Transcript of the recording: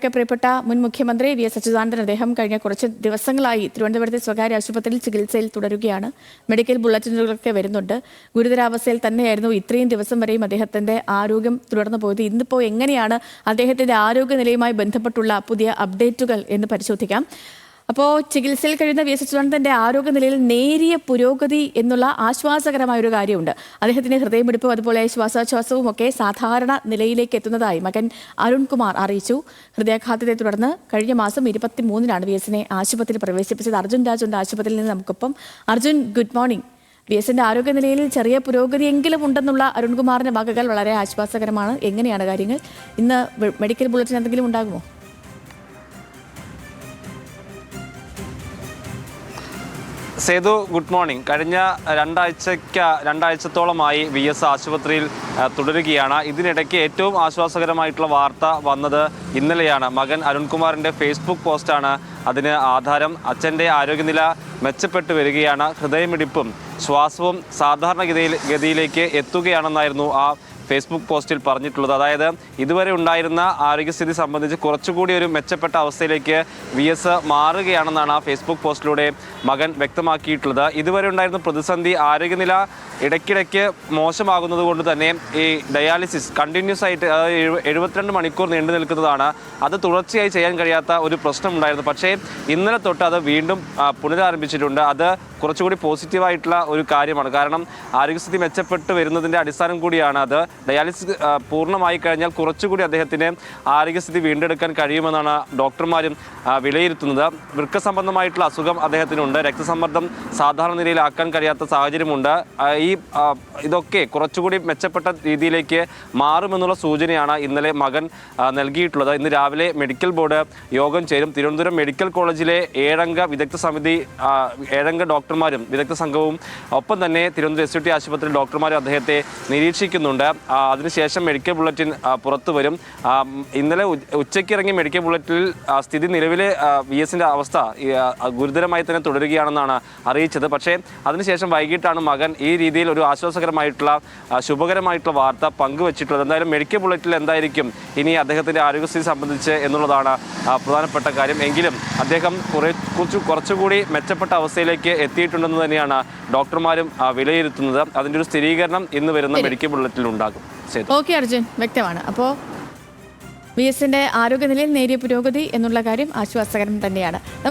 പ്രിയപ്പെട്ട മുൻ മുഖ്യമന്ത്രി വി എസ് അച്യുതാനന്ദൻ അദ്ദേഹം കഴിഞ്ഞ കുറച്ച് ദിവസങ്ങളായി തിരുവനന്തപുരത്തെ സ്വകാര്യ ആശുപത്രിയിൽ ചികിത്സയിൽ തുടരുകയാണ്. മെഡിക്കൽ ബുള്ളറ്റിനുകളൊക്കെ വരുന്നുണ്ട്. ഗുരുതരാവസ്ഥയിൽ തന്നെയായിരുന്നു ഇത്രയും ദിവസം വരെയും അദ്ദേഹത്തിന്റെ ആരോഗ്യം തുടർന്നു പോയത്. ഇന്നിപ്പോൾ എങ്ങനെയാണ് അദ്ദേഹത്തിന്റെ ആരോഗ്യനിലയുമായി ബന്ധപ്പെട്ടുള്ള പുതിയ അപ്ഡേറ്റുകൾ എന്ന് പരിശോധിക്കാം. അപ്പോൾ ചികിത്സയിൽ കഴിയുന്ന വി എസ് അച്യുതാനന്ദന്റെ ആരോഗ്യനിലയിൽ നേരിയ പുരോഗതി എന്നുള്ള ആശ്വാസകരമായൊരു കാര്യമുണ്ട്. അദ്ദേഹത്തിന്റെ ഹൃദയമിടിപ്പും അതുപോലെ ശ്വാസോച്ഛ്വാസവും ഒക്കെ സാധാരണ നിലയിലേക്ക് എത്തുന്നതായി മകൻ അരുൺകുമാർ അറിയിച്ചു. ഹൃദയാഘാതത്തെ തുടർന്ന് കഴിഞ്ഞ മാസം 23-നാണ് വി എസിനെ ആശുപത്രിയിൽ പ്രവേശിപ്പിച്ചത്. അർജുൻ രാജുണ്ട് ആശുപത്രിയിൽ നിന്ന് നമുക്കൊപ്പം. Arjun, good morning. വി എസിന്റെ ആരോഗ്യനിലയിൽ ചെറിയ പുരോഗതിയെങ്കിലും ഉണ്ടെന്നുള്ള അരുൺകുമാറിന്റെ വാക്കുകൾ വളരെ ആശ്വാസകരമാണ്. എങ്ങനെയാണ് കാര്യങ്ങൾ? ഇന്ന് മെഡിക്കൽ ബുള്ളറ്റിൻ എന്തെങ്കിലും ഉണ്ടാകുമോ? Sethu, good morning. കഴിഞ്ഞ രണ്ടാഴ്ചത്തോളമായി വി എസ് ആശുപത്രിയിൽ തുടരുകയാണ്. ഇതിനിടയ്ക്ക് ഏറ്റവും ആശ്വാസകരമായിട്ടുള്ള വാർത്ത വന്നത് ഇന്നലെയാണ്. മകൻ അരുൺകുമാറിൻ്റെ ഫേസ്ബുക്ക് പോസ്റ്റാണ് അതിന് ആധാരം. അച്ഛൻ്റെ ആരോഗ്യനില മെച്ചപ്പെട്ടു വരികയാണ്, ഹൃദയമിടിപ്പും ശ്വാസവും സാധാരണ ഗതിയിലേക്ക് എത്തുകയാണെന്നായിരുന്നു ആ ഫേസ്ബുക്ക് പോസ്റ്റിൽ പറഞ്ഞിട്ടുള്ളത്. അതായത് ഇതുവരെ ഉണ്ടായിരുന്ന ആരോഗ്യസ്ഥിതി സംബന്ധിച്ച് കുറച്ചുകൂടി ഒരു മെച്ചപ്പെട്ട അവസ്ഥയിലേക്ക് വി എസ് മാറുകയാണെന്നാണ് ആ ഫേസ്ബുക്ക് പോസ്റ്റിലൂടെ മകൻ വ്യക്തമാക്കിയിട്ടുള്ളത്. ഇതുവരെ ഉണ്ടായിരുന്ന പ്രതിസന്ധി, ആരോഗ്യനില ഇടയ്ക്കിടയ്ക്ക് മോശമാകുന്നത് കൊണ്ട് തന്നെ ഈ ഡയാലിസിസ് കണ്ടിന്യൂസ് ആയിട്ട് 72 മണിക്കൂർ നീണ്ടു നിൽക്കുന്നതാണ്. അത് തുടർച്ചയായി ചെയ്യാൻ കഴിയാത്ത ഒരു പ്രശ്നമുണ്ടായിരുന്നു. പക്ഷേ ഇന്നലെ തൊട്ട് അത് വീണ്ടും പുനരാരംഭിച്ചിട്ടുണ്ട്. അത് കുറച്ചുകൂടി പോസിറ്റീവായിട്ടുള്ള ഒരു കാര്യമാണ്. കാരണം ആരോഗ്യസ്ഥിതി മെച്ചപ്പെട്ട് വരുന്നതിൻ്റെ അടിസ്ഥാനം കൂടിയാണ് അത്. ഡയാലിസിസ് പൂർണ്ണമായി കഴിഞ്ഞാൽ കുറച്ചുകൂടി അദ്ദേഹത്തിന് ആരോഗ്യസ്ഥിതി വീണ്ടെടുക്കാൻ കഴിയുമെന്നാണ് ഡോക്ടർമാരും വിലയിരുത്തുന്നത്. വൃക്ക സംബന്ധമായിട്ടുള്ള അസുഖം അദ്ദേഹത്തിനുണ്ട്. രക്തസമ്മർദ്ദം സാധാരണ നിലയിലാക്കാൻ കഴിയാത്ത സാഹചര്യമുണ്ട്. ഇതൊക്കെ കുറച്ചുകൂടി മെച്ചപ്പെട്ട രീതിയിലേക്ക് മാറുമെന്നുള്ള സൂചനയാണ് ഇന്നലെ മകൻ നൽകിയിട്ടുള്ളത്. ഇന്ന് രാവിലെ മെഡിക്കൽ ബോർഡ് യോഗം ചേരും. തിരുവനന്തപുരം മെഡിക്കൽ കോളേജിലെ 7-അംഗ വിദഗ്ധ സമിതി, 7-അംഗ ഡോക്ടർമാരും വിദഗ്ധ സംഘവും ഒപ്പം തന്നെ തിരുവനന്തപുരം SUT ആശുപത്രി ഡോക്ടർമാരും അദ്ദേഹത്തെ നിരീക്ഷിക്കുന്നുണ്ട്. അതിനുശേഷം മെഡിക്കൽ ബുള്ളറ്റിൻ പുറത്തു വരും. ഇന്നലെ ഉച്ചയ്ക്ക് ഇറങ്ങിയ മെഡിക്കൽ ബുള്ളറ്റിനിൽ സ്ഥിതി നിലവിലെ വി എസിൻ്റെ അവസ്ഥ ഗുരുതരമായി തന്നെ തുടരുകയാണെന്നാണ് അറിയിച്ചത്. പക്ഷേ അതിനുശേഷം വൈകിട്ടാണ് മകൻ ഈ രീതിയിൽ ഒരു ആശ്വാസകരമായിട്ടുള്ള ശുഭകരമായിട്ടുള്ള വാർത്ത പങ്കുവച്ചിട്ടുള്ളത്. എന്തായാലും മെഡിക്കൽ ബുള്ളറ്റിൽ എന്തായിരിക്കും ഇനി അദ്ദേഹത്തിൻ്റെ ആരോഗ്യസ്ഥിതി സംബന്ധിച്ച് എന്നുള്ളതാണ് പ്രധാനപ്പെട്ട കാര്യം. എങ്കിലും അദ്ദേഹം കുറച്ചുകൂടി മെച്ചപ്പെട്ട അവസ്ഥയിലേക്ക് എത്തിയിട്ടുണ്ടെന്ന് തന്നെയാണ് ഡോക്ടർമാരും വിലയിരുത്തുന്നത്. അതിൻ്റെ ഒരു സ്ഥിരീകരണം ഇന്ന് വരുന്ന മെഡിക്കൽ ബുള്ളറ്റിൽ ഉണ്ടാകും. ഓക്കെ അർജുൻ, വ്യക്തമാണ്. അപ്പോൾ വി എസിന്റെ ആരോഗ്യനിലയിൽ നേരിയ പുരോഗതി എന്നുള്ള കാര്യം ആശ്വാസകരം തന്നെയാണ്.